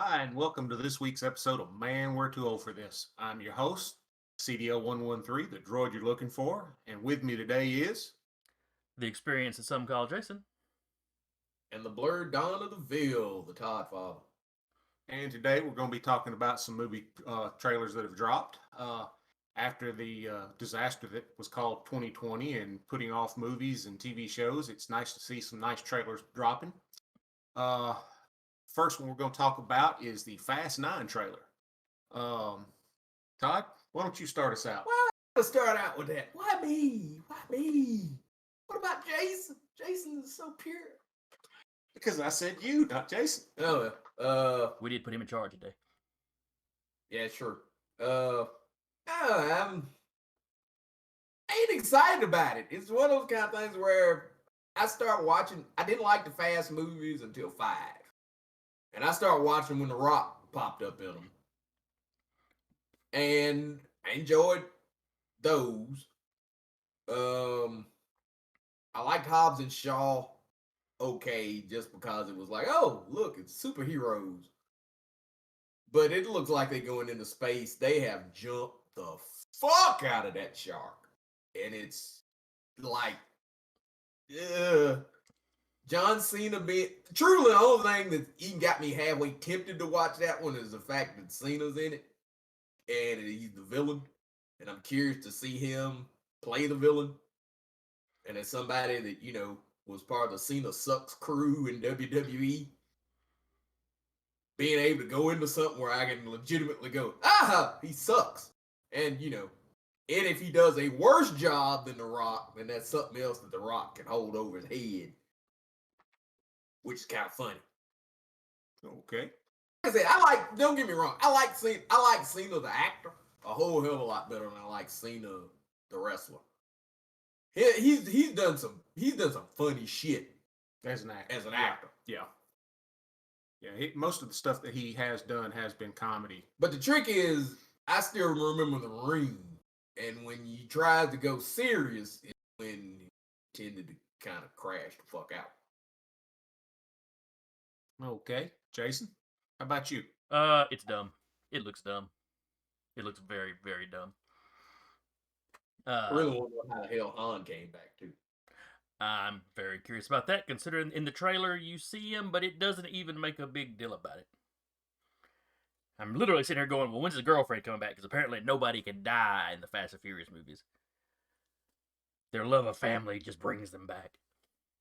Hi, and welcome to this week's episode of Man, We're Too Old for This. I'm your host, CDL113, the droid you're looking for, and with me today is. The experience that some call Jason. And the blurred dawn of the veil, the Todd Father. And today we're going to be talking about some movie trailers that have dropped after the disaster that was called 2020 and putting off movies and TV shows. It's nice to see some nice trailers dropping. First one we're going to talk about is the Fast 9 trailer. Todd, why don't you start us out? Why to start out with that? Why me? Why me? What about Jason? Jason is so pure. Because I said you, not Jason. Oh, We did put him in charge today. yeah, sure. I ain't excited about it. It's one of those kind of things where I start watching. I didn't like the Fast movies until 5. And I started watching when The Rock popped up in them. And I enjoyed those. I liked Hobbs and Shaw okay, just because it was like, oh, look, it's superheroes. But it looks like they're going into space. They have jumped the fuck out of that shark. And it's like, John Cena being truly the only thing that even got me halfway tempted to watch that one is the fact that Cena's in it and he's the villain, and I'm curious to see him play the villain. And as somebody that was part of the Cena Sucks crew in WWE, being able to go into something where I can legitimately go, he sucks, and if he does a worse job than The Rock, then that's something else that The Rock can hold over his head. Which is kind of funny. Okay. Like I said, don't get me wrong, I like Cena the actor a whole hell of a lot better than I like Cena the wrestler. He's done some funny shit As an actor. Yeah. Most of the stuff that he has done has been comedy. But the trick is, I still remember The Ring, and when he tried to go serious, it's when he tended to kind of crash the fuck out. Okay. Jason, how about you? It's dumb. It looks dumb. It looks very, very dumb. I really want to know how the hell Han came back too. I'm very curious about that, considering in the trailer you see him, but it doesn't even make a big deal about it. I'm literally sitting here going, well, when's his girlfriend coming back? Because apparently nobody can die in the Fast and Furious movies. Their love of family just brings them back.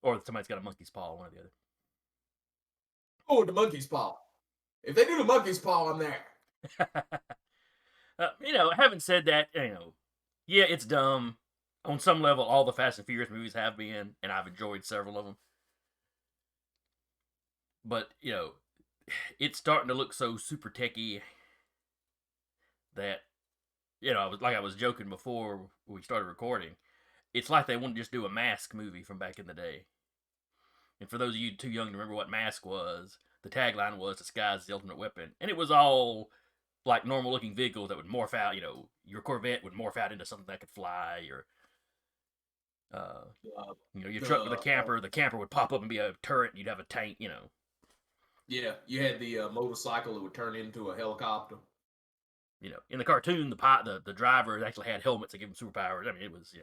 Or somebody's got a monkey's paw, one or the other. Oh, the monkey's paw. If they do the monkey's paw, I'm there. Having said that, yeah, it's dumb. On some level, all the Fast and Furious movies have been, and I've enjoyed several of them. But, it's starting to look so super techy that, I was joking before we started recording. It's like they want to just do a Mask movie from back in the day. And for those of you too young to remember what Mask was, the tagline was "Disguise is the ultimate weapon," and it was all like normal-looking vehicles that would morph out. Your Corvette would morph out into something that could fly, or your truck with a camper. The camper would pop up and be a turret, and you'd have a tank. Yeah, you had the motorcycle that would turn into a helicopter. In the cartoon, the driver actually had helmets that give him superpowers. I mean, it was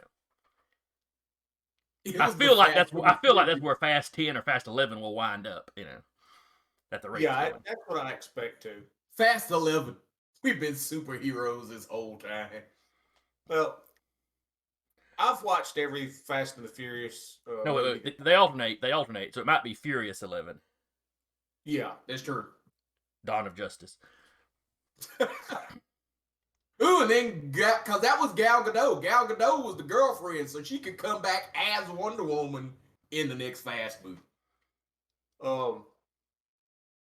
I feel like that's where Fast 10 or Fast 11 will wind up. At the rate. Yeah, that's what I expect too. Fast 11. We've been superheroes this whole time. Well, I've watched every Fast and the Furious. No, wait, they alternate. So it might be Furious 11. Yeah, that's true. Dawn of Justice. Ooh, and then, because that was Gal Gadot. Gal Gadot was the girlfriend, so she could come back as Wonder Woman in the next Fast movie.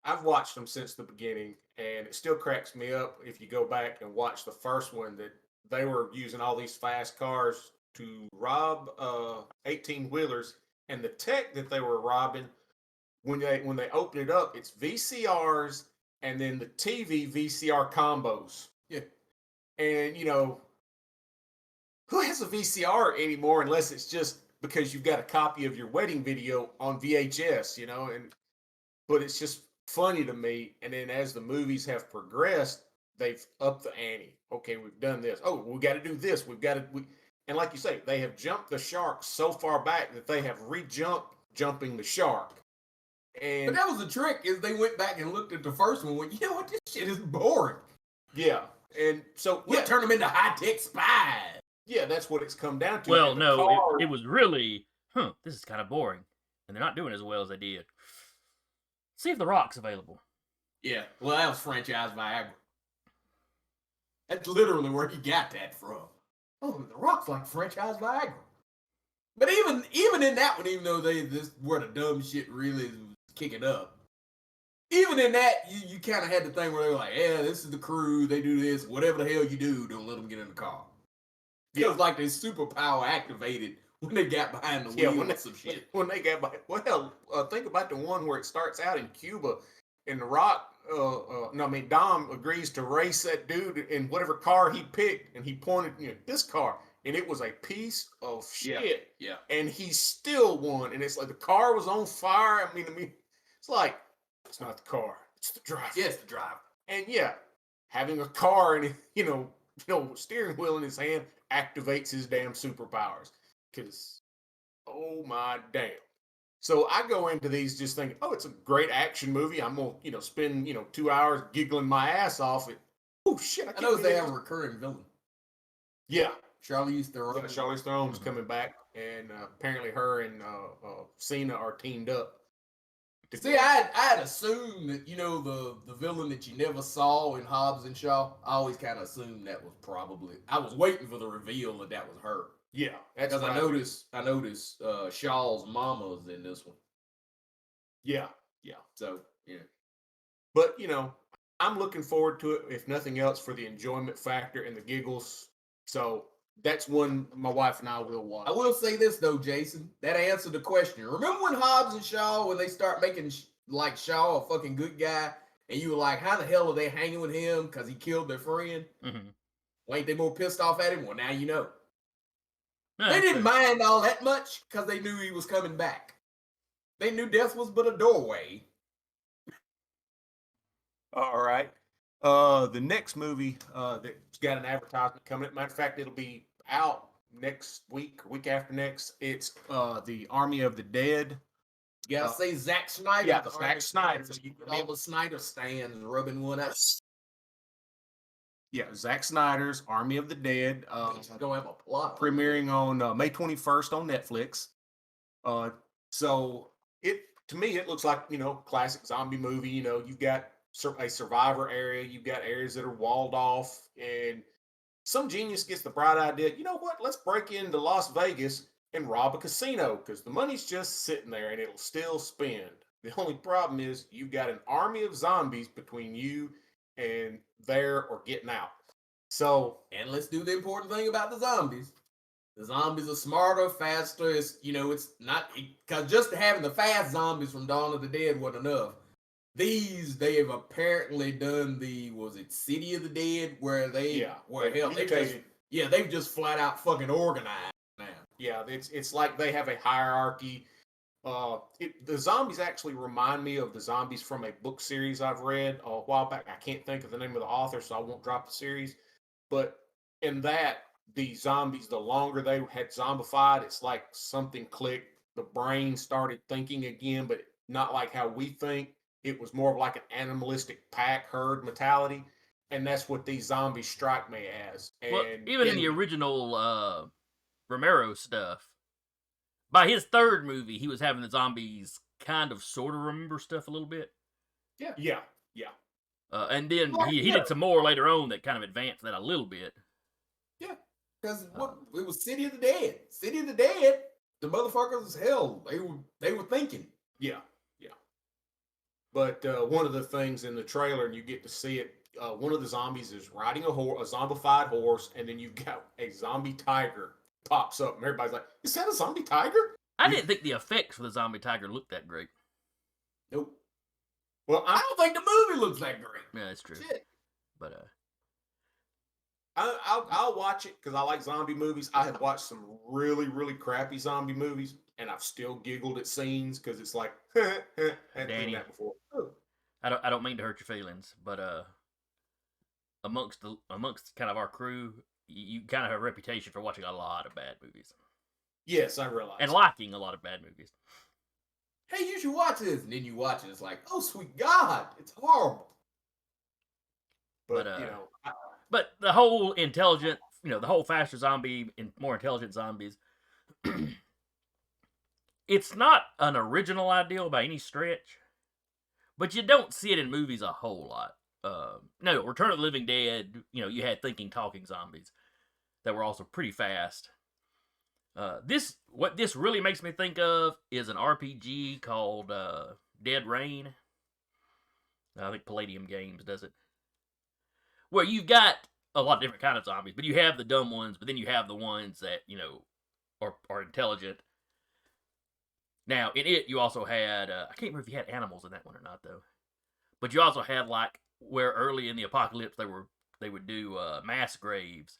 I've watched them since the beginning, and it still cracks me up if you go back and watch the first one that they were using all these fast cars to rob 18-wheelers, and the tech that they were robbing, when they open it up, it's VCRs and then the TV VCR combos. Yeah. And, who has a VCR anymore unless it's just because you've got a copy of your wedding video on VHS, but it's just funny to me. And then as the movies have progressed, they've upped the ante. Okay, we've done this. Oh, we got to do this. We've got to. And like you say, they have jumped the shark so far back that they have jumping the shark. But And that was the trick, is they went back and looked at the first one and went, you know what, this shit is boring. yeah, and so We'll yeah, turn them into high-tech spies. yeah, that's what it's come down to. Well, And the no, cars- it was really, this is kind of boring. And they're not doing as well as they did. See if The Rock's available. Yeah, well, that was franchise Viagra. That's literally where he got that from. Oh, The Rock's like franchise Viagra. But even in that one, even though this where the dumb shit really is kicking up, even in that, you kind of had the thing where they were like, yeah, this is the crew, they do this, whatever the hell you do, don't let them get in the car. Feels like they superpower activated when they got behind the wheel when and some shit. When they got by, well, think about the one where it starts out in Cuba, and The Rock, Dom agrees to race that dude in whatever car he picked, and he pointed, this car, and it was a piece of shit. Yeah. And he still won, and it's like the car was on fire. I mean, it's like it's not the car, it's the driver. Yes, the driver. And yeah, having a car and steering wheel in his hand activates his damn superpowers. Because, oh my damn. So I go into these just thinking, oh, it's a great action movie. I'm gonna, spend 2 hours giggling my ass off. Oh shit! I know they have a recurring villain. Yeah, Charlize Theron. yeah, Charlize Theron's coming back, and apparently her and Cena are teamed up. See, I'd assumed that, the villain that you never saw in Hobbs and Shaw, I always kind of assumed that was probably, I was waiting for the reveal that was her. Yeah, that's Because I noticed Shaw's mama's in this one. Yeah. So, yeah. But, I'm looking forward to it, if nothing else, for the enjoyment factor and the giggles. So that's one my wife and I will watch. I will say this, though, Jason. That answered the question. Remember when Hobbs and Shaw, when they start making, Shaw a fucking good guy, and you were like, how the hell are they hanging with him because he killed their friend? Mm-hmm. Well, ain't they more pissed off at him? Well, now you know. No, They didn't mind all that much because they knew he was coming back. They knew death was but a doorway. All right. The next movie that's got an advertisement coming up. Matter of fact, it'll be out next week, week after next. It's the Army of the Dead. You gotta say Zack Snyder. Yeah, Zack Snyder. So you get all the Snyder stands rubbing one out. Yeah, Zack Snyder's Army of the Dead. Gonna have a plot. Premiering on May 21st on Netflix. So to me it looks like classic zombie movie. You've got a survivor area, you've got areas that are walled off, and some genius gets the bright idea. You know what? Let's break into Las Vegas and rob a casino because the money's just sitting there and it'll still spend. The only problem is you've got an army of zombies between you and there or getting out. So, and let's do the important thing about the zombies. The zombies are smarter, faster. It's not because just having the fast zombies from Dawn of the Dead wasn't enough. They have apparently done was it City of the Dead where they've just flat out fucking organized now. Yeah, it's like they have a hierarchy. The zombies actually remind me of the zombies from a book series I've read a while back. I can't think of the name of the author, so I won't drop the series. But in that, the zombies, the longer they had zombified, it's like something clicked. The brain started thinking again, but not like how we think. It was more of like an animalistic pack herd mentality. And that's what these zombies strike me as. And well, even in the original Romero stuff, by his third movie, he was having the zombies kind of sort of remember stuff a little bit. Yeah. And then he did some more later on that kind of advanced that a little bit. Yeah, because it was City of the Dead. City of the Dead, the motherfuckers, hell, they were thinking. Yeah. But one of the things in the trailer, and you get to see it, one of the zombies is riding a zombified horse, and then you've got a zombie tiger pops up, and everybody's like, "Is that a zombie tiger?" I didn't think the effects for the zombie tiger looked that great. Nope. Well, I don't think the movie looks that great. Yeah, that's true. Shit. But I'll watch it because I like zombie movies. I have watched some really, really crappy zombie movies, and I've still giggled at scenes because it's like, I've seen Danny. that before. I don't mean to hurt your feelings, but amongst kind of our crew, you kind of have a reputation for watching a lot of bad movies Yes, I realize. and liking a lot of bad movies. Hey, you should watch this, and then you watch it. It's like, oh sweet God, it's horrible. But, But, you know, But the whole intelligent, the whole faster zombie and more intelligent zombies, it's not an original idea by any stretch, but you don't see it in movies a whole lot. No, Return of the Living Dead, you had thinking, talking zombies that were also pretty fast. What this really makes me think of is an RPG called Dead Rain. I think Palladium Games does it. Where you've got a lot of different kind of zombies, but you have the dumb ones, but then you have the ones that, are intelligent. Now, in it, you also had, I can't remember if you had animals in that one or not, though. But you also had, like, where early in the apocalypse they would do mass graves.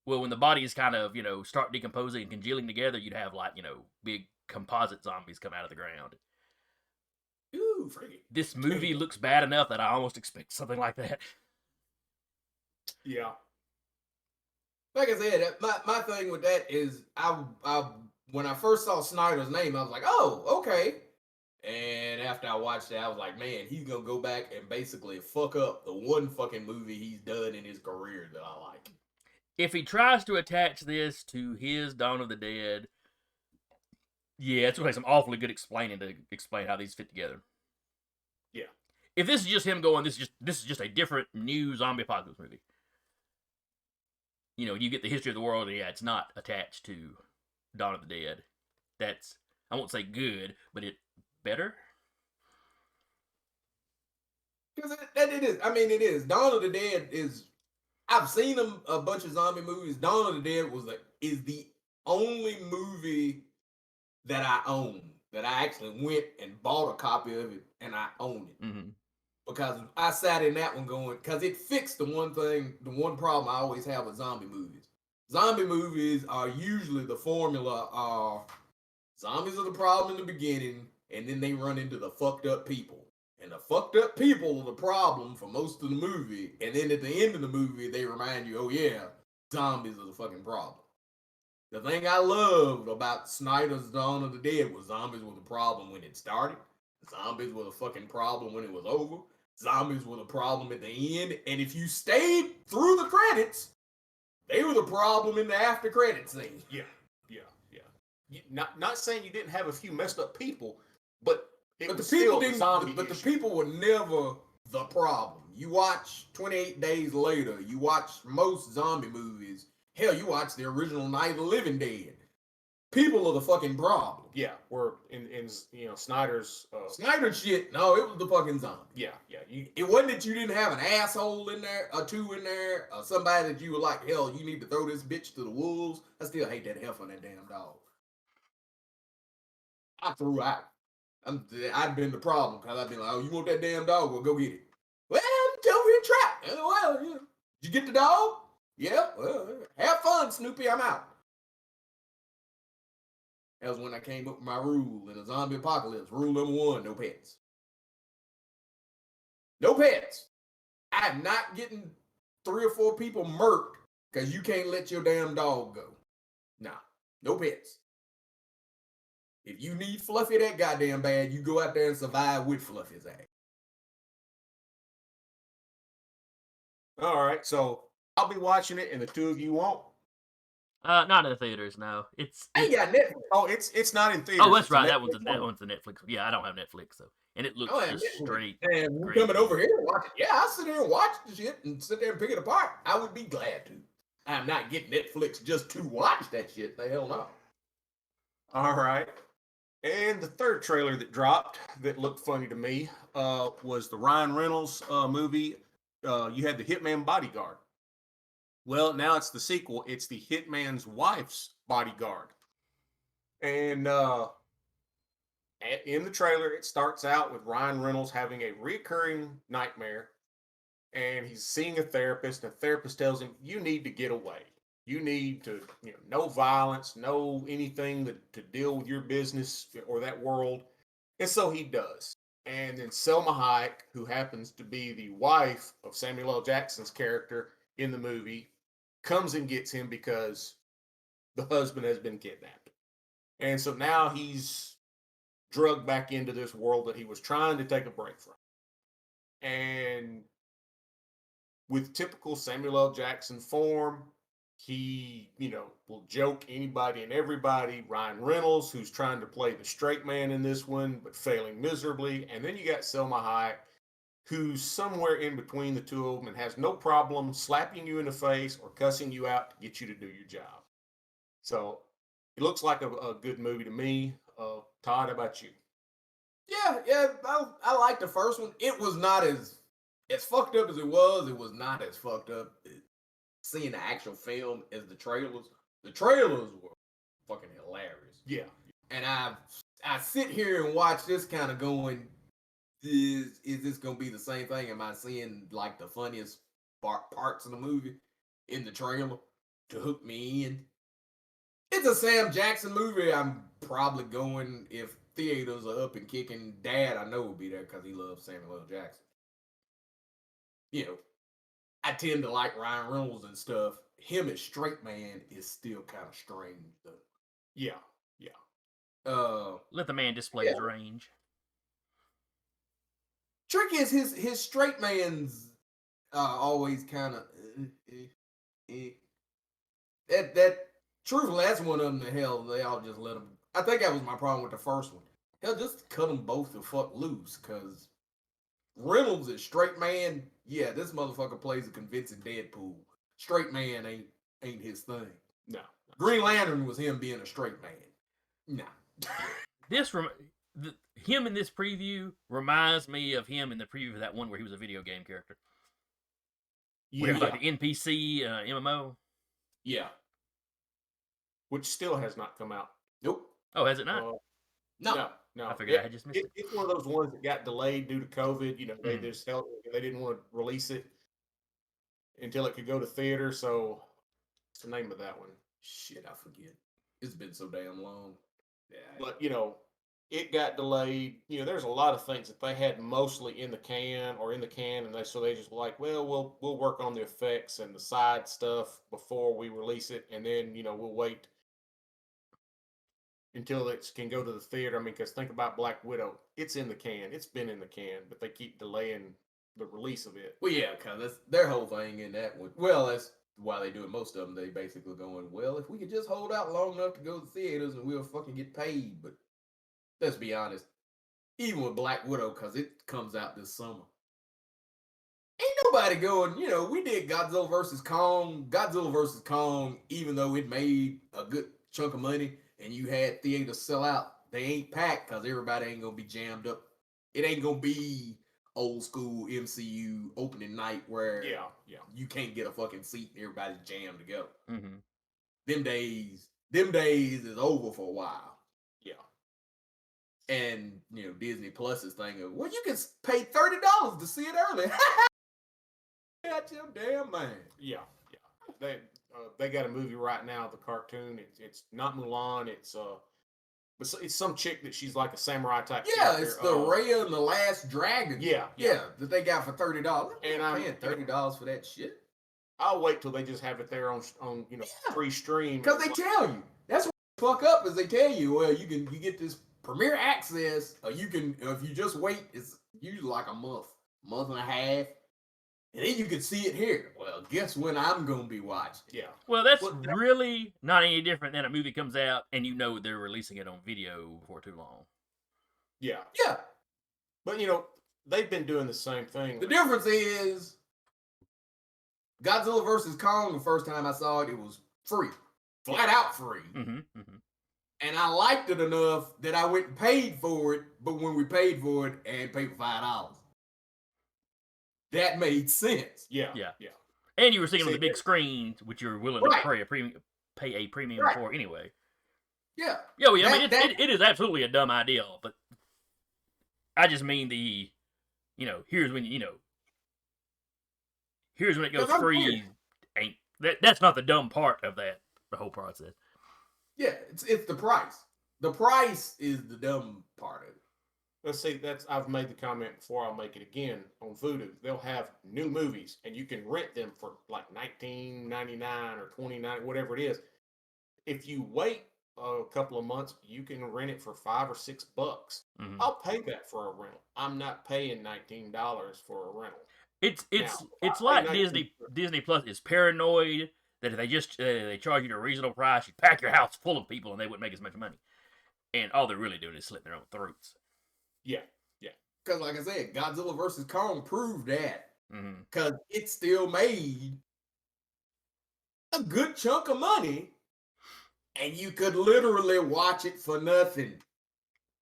Well, when the bodies kind of, start decomposing and congealing together, you'd have, like, big composite zombies come out of the ground. Ooh, freaky. This movie looks bad enough that I almost expect something like that. yeah. Like I said, my thing with that is, I when I first saw Snyder's name, I was like, oh, okay. And after I watched it, I was like, man, he's gonna go back and basically fuck up the one fucking movie he's done in his career that I like. If he tries to attach this to his Dawn of the Dead, yeah, it's gonna take some awfully good explaining to explain how these fit together. Yeah. If this is just him going, this is just a different new zombie apocalypse movie. You get the history of the world, and yeah, it's not attached to Dawn of the Dead. That's, I won't say good, but it better. Because it is. I mean, it is. Dawn of the Dead is. I've seen a bunch of zombie movies. Dawn of the Dead is the only movie that I own, that I actually went and bought a copy of it, and I own it. Mm-hmm. Because I sat in that one going, because it fixed the one problem I always have with zombie movies. Zombie movies are usually the formula are zombies are the problem in the beginning, and then they run into the fucked up people. And the fucked up people are the problem for most of the movie, and then at the end of the movie, they remind you, oh yeah, zombies are the fucking problem. The thing I loved about Snyder's Dawn of the Dead was zombies were the problem when it started. Zombies were the fucking problem when it was over. Zombies were the problem at the end. And if you stayed through the credits, they were the problem in the after credit scene. Yeah. Not saying you didn't have a few messed up people, but the people were never the problem. You watch 28 Days Later, you watch most zombie movies. Hell, you watch the original Night of the Living Dead. People are the fucking problem. Yeah, we're in Snyder's Snyder shit. No, it was the fucking zombie. Yeah. It wasn't that you didn't have an asshole in there, or two in there, or somebody that you were like, hell, you need to throw this bitch to the wolves. I still hate that hell for that damn dog. I threw out. I'd been the problem because I'd been like, oh, you want that damn dog? Well, go get it. Well, I'm over here trapped. Well, yeah. Did you get the dog? Yeah. Well, have fun, Snoopy. I'm out. That was when I came up with my rule in a zombie apocalypse. Rule number 1, no pets. No pets. I'm not getting 3 or 4 people murked because you can't let your damn dog go. Nah, no pets. If you need Fluffy that goddamn bad, you go out there and survive with Fluffy's ass. All right, so I'll be watching it, and the two of you won't. Not in the theaters. No, I ain't got Netflix. Oh, it's not in theaters. Oh, that's It's right. a That one's Netflix the Netflix. Yeah, I don't have Netflix, so and it looks just straight. And we're coming over here and watch it. Yeah, I'll sit there and watch the shit and sit there and pick it apart. I would be glad to. I'm not getting Netflix just to watch that shit. The hell no. All right. And the third trailer that dropped that looked funny to me was the Ryan Reynolds movie. You had the Hitman Bodyguard. Well, now it's the sequel. It's the Hitman's wife's bodyguard. And in the trailer, it starts out with Ryan Reynolds having a recurring nightmare. And he's seeing a therapist. And the therapist tells him, you need to get away. You need to, no violence, no anything to deal with your business or that world. And so he does. And then Selma Hayek, who happens to be the wife of Samuel L. Jackson's character in the movie, comes and gets him because the husband has been kidnapped. And so now he's drugged back into this world that he was trying to take a break from. And with typical Samuel L. Jackson form, he, will joke anybody and everybody. Ryan Reynolds, who's trying to play the straight man in this one, but failing miserably. And then you got Selma Hayek, who's somewhere in between the two of them and has no problem slapping you in the face or cussing you out to get you to do your job. So it looks like a good movie to me. Todd, how about you? Yeah, I like the first one. It was not as fucked up as it was. It was not as fucked up seeing the actual film as the trailers. The trailers were fucking hilarious. Yeah. And I sit here and watch this kind of going, is this gonna be the same thing? Am I seeing like the funniest parts of the movie in the trailer to hook me in? It's a Sam Jackson movie. I'm probably going, if theaters are up and kicking, Dad I know will be there because he loves Samuel L. Jackson. I tend to like Ryan Reynolds and stuff. Him as straight man is still kind of strange though. Yeah. Let the man display his range. Trick is his straight man's always kind of that truthfully, that's one of them. The hell, they all just let him. I think that was my problem with the first one. Hell, just cut them both the fuck loose, cause Reynolds is straight man. Yeah, this motherfucker plays a convincing Deadpool. Straight man ain't his thing. No. Green Lantern was him being a straight man. Nah. Him in this preview reminds me of him in the preview of that one where he was a video game character. Yeah. Where he was like the NPC MMO. Yeah. Which still has not come out. Nope. Oh, has it not? No. I figured I had just missed it. It's one of those ones that got delayed due to COVID. They just they didn't want to release it until it could go to theater. So what's the name of that one? Shit, I forget. It's been so damn long. Yeah. But it got delayed. There's a lot of things that they had mostly in the can, and they just like, well, we'll work on the effects and the side stuff before we release it, and then we'll wait until it can go to the theater. I mean, because think about Black Widow. It's in the can. It's been in the can, but they keep delaying the release of it. Well, yeah, because that's their whole thing in that one. Well, that's why they do it. Most of them, they basically going, well, if we could just hold out long enough to go to theaters and we'll fucking get paid. But let's be honest, even with Black Widow, because it comes out this summer, ain't nobody going, we did Godzilla vs. Kong. Godzilla vs. Kong, even though it made a good chunk of money, and you had theaters sell out, they ain't packed because everybody ain't gonna be jammed up. It ain't gonna be old school MCU opening night where you can't get a fucking seat and everybody's jammed together. Mm-hmm. Them days is over for a while. Yeah. And Disney Plus's thing of, well, you can pay $30 to see it early. Got your damn man. Yeah. They got a movie right now, the cartoon. It's not Mulan. It's some chick that she's like a samurai type. Yeah, character. it's the Raya and the Last Dragon. Yeah, that they got for $30. And I'm paying $30 for that shit. I'll wait till they just have it there on free stream. Because they tell you. That's what fuck up is they tell you, well, you get this premiere access, or you can, if you just wait, it's usually like a month and a half. And then you can see it here. Well, guess when I'm going to be watching. Yeah. Well, that's really not any different than a movie comes out and they're releasing it on video before too long. Yeah. Yeah. But, they've been doing the same thing. The difference is Godzilla vs. Kong, the first time I saw it, it was free. Flat out free. Mm-hmm, mm-hmm. And I liked it enough that I went and paid for it, but when we paid for it, I had paid for $5. That made sense. Yeah. And you were seeing on the big screen, which you're willing to pay a premium for anyway. Yeah. Yeah, I mean, it is absolutely a dumb idea, but I just mean here's when it goes free. That's not the dumb part of the whole process. Yeah, it's the price. The price is the dumb part of it. Let's see. I've made the comment before. I'll make it again on Vudu. They'll have new movies, and you can rent them for like $19.99 or $29, whatever it is. If you wait a couple of months, you can rent it for $5 or $6. Mm-hmm. I'll pay that for a rental. I'm not paying $19 for a rental. It's Now, it's I pay like 19 Disney Plus is paranoid that if they just they charge you a reasonable price, you pack your house full of people and they wouldn't make as much money. And all they're really doing is slitting their own throats. Yeah. Because, like I said, Godzilla vs. Kong proved that. Mm-hmm. Because it still made a good chunk of money, and you could literally watch it for nothing.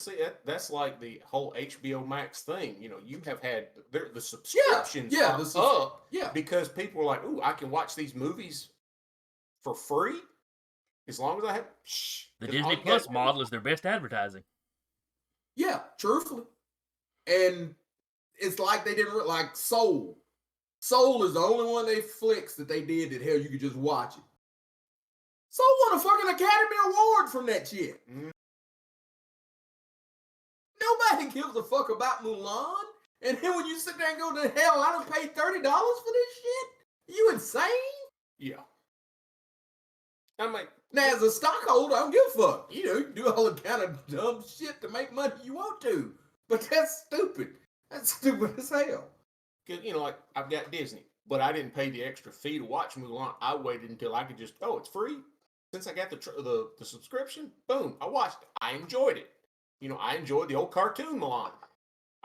See, that's like the whole HBO Max thing. You know, you have had the subscriptions up because people are like, "Ooh, I can watch these movies for free as long as I have." The Disney Plus model is their best advertising. Yeah, truthfully. And it's like they didn't like Soul. Soul is the only one they flicks that they did that hell you could just watch it. Soul won a fucking Academy Award from that shit. Mm. Nobody gives a fuck about Mulan. And then when you sit there and go to hell, I done paid $30 for this shit? You insane? Yeah. I'm like, now as a stockholder, I don't give a fuck. You know, you can do all the kind of dumb shit to make money you want to. But that's stupid. That's stupid as hell. Because, you know, like, I've got Disney, but I didn't pay the extra fee to watch Mulan. I waited until I could just, it's free. Since I got the subscription, boom, I watched it. I enjoyed it. You know, I enjoyed the old cartoon Mulan.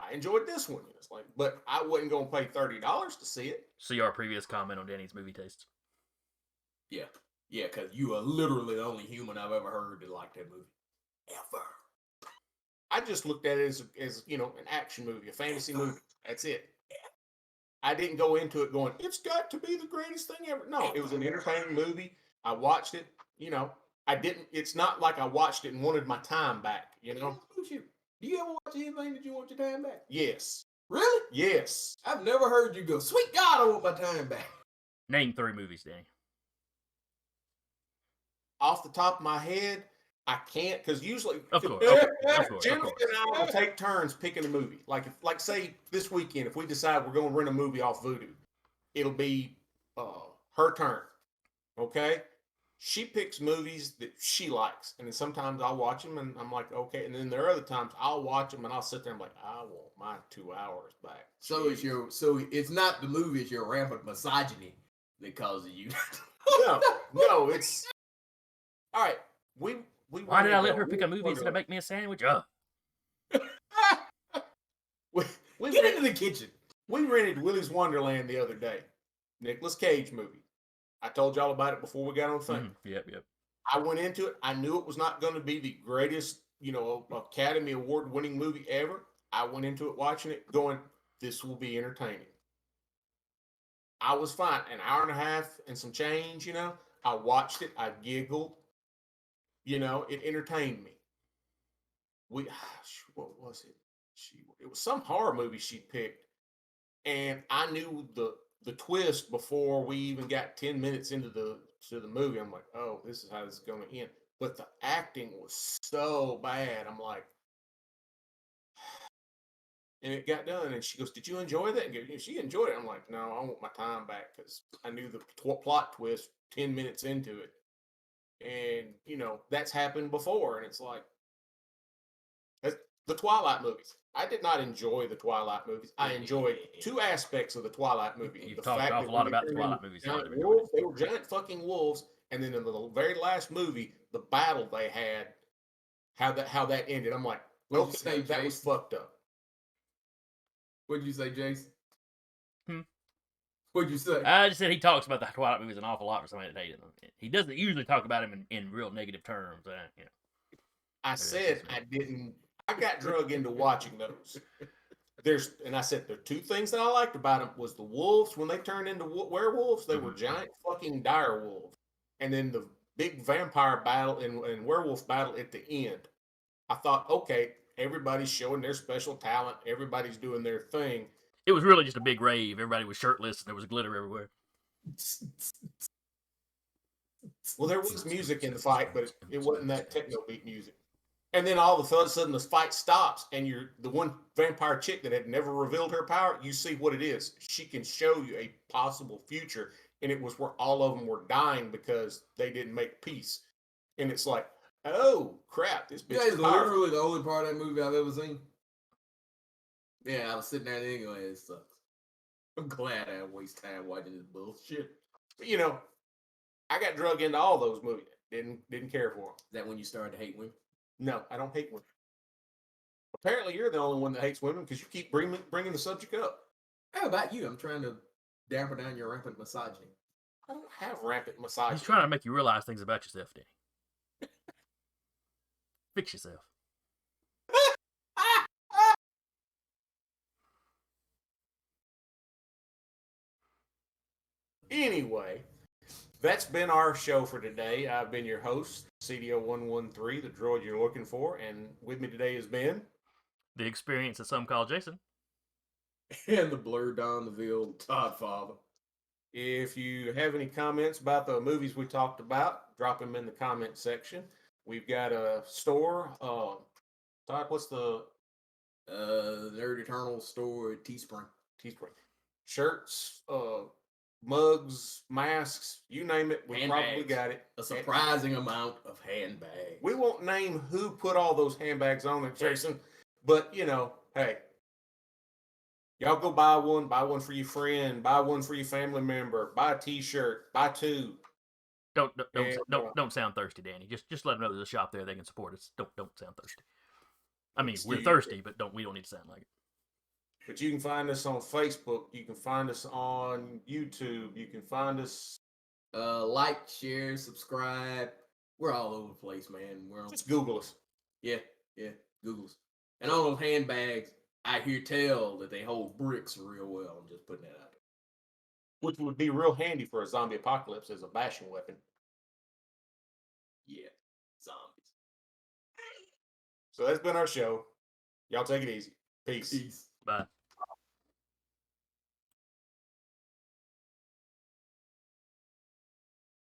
I enjoyed this one. It's like, but I wasn't going to pay $30 to see it. See our previous comment on Danny's movie tastes. Yeah. Yeah, because you are literally the only human I've ever heard that liked that movie. Ever. I just looked at it as you know, an action movie, a fantasy movie. That's it. I didn't go into it going, it's got to be the greatest thing ever. No, it was an entertaining movie. I watched it. You know, it's not like I watched it and wanted my time back, you know? Do you ever watch anything that you want your time back? Yes. Really? Yes. I've never heard you go, sweet God, I want my time back. Name 3 movies, Danny. Off the top of my head, I can't, because usually, generally, and I will take turns picking a movie. Like say this weekend, if we decide we're going to rent a movie off Vudu, it'll be her turn. Okay, she picks movies that she likes, and then sometimes I'll watch them, and I'm like, okay. And then there are other times I'll watch them, and I'll sit there and I'm like, I want my 2 hours back. So it's not the movie; it's your rampant misogyny that causes you. No, it's all right. Why did I let her pick a movie instead of make me a sandwich? We get into the kitchen. We rented Willys Wonderland the other day. Nicolas Cage movie. I told y'all about it before we got on the thing. Yep. I went into it. I knew it was not going to be the greatest, you know, Academy Award winning movie ever. I went into it watching it going, this will be entertaining. I was fine. An hour and a half and some change, you know. I watched it. I giggled. You know, it entertained me. What was it? It was some horror movie she picked, and I knew the twist before we even got 10 minutes into the movie. I'm like, oh, this is how this is going to end. But the acting was so bad. I'm like, and it got done, and she goes, "Did you enjoy that?" And she enjoyed it. I'm like, no, I want my time back because I knew the plot twist 10 minutes into it. And, you know, that's happened before. And it's like, the Twilight movies. I did not enjoy the Twilight movies. I enjoyed 2 aspects of the Twilight movie. You've talked an awful lot about the Twilight movies. They were giant fucking wolves. And then in the very last movie, the battle they had, how that ended. I'm like, okay, that was fucked up. What did you say, Jason? What'd you say? I just said he talks about the Twilight movies an awful lot for somebody that hated them. He doesn't usually talk about them in real negative terms. You know. I said I didn't. I got drug into watching those. And I said there are 2 things that I liked about them was the wolves when they turned into werewolves. They were giant fucking dire wolves, and then the big vampire battle and werewolf battle at the end. I thought, okay, everybody's showing their special talent. Everybody's doing their thing. It was really just a big rave. Everybody was shirtless and there was glitter everywhere. Well, there was music in the fight, but it wasn't that techno beat music. And then all of a sudden the fight stops, and you're the one vampire chick that had never revealed her power. You see what it is. She can show you a possible future, and it was where all of them were dying because they didn't make peace. And it's like, oh crap, this bitch That is is powerful. literally the only part of that movie I've ever seen. Yeah, I was sitting there thinking, oh, it sucks. I'm glad I didn't waste time watching this bullshit. But, you know, I got drug into all those movies. Didn't care for them. Is that when you started to hate women? No, I don't hate women. Apparently, you're the only one that hates women because you keep bringing the subject up. How about you? I'm trying to damper down your rampant misogyny. I don't have rampant misogyny. He's trying to make you realize things about yourself, Danny. Fix yourself. Anyway, that's been our show for today. I've been your host, CDO113, the droid you're looking for, and with me today has been The experience that some call Jason. And the blurred down the veil, Todd Father. If you have any comments about the movies we talked about, drop them in the comment section. We've got a store. Todd, what's the Nerd Eternal store at Teespring. Teespring? Shirts, mugs, masks, you name it. We probably Handbags. got it. A surprising amount of handbags. We won't name who put all those handbags on it, Jason. But, you know, hey, y'all go buy one for your friend, buy one for your family member, buy a t-shirt, buy two. Don't sound thirsty, Danny. Just let them know there's a shop there they can support us. Don't sound thirsty. I mean, we're thirsty, but we don't need to sound like it. But you can find us on Facebook. You can find us on YouTube. You can find us. Like, share, subscribe. We're all over the place, man. We're on. Just Google us. Yeah, Google us. And on those handbags, I hear tell that they hold bricks real well. I'm just putting that out there. Which would be real handy for a zombie apocalypse as a bashing weapon. Yeah, zombies. So that's been our show. Y'all take it easy. Peace. Peace. Bye.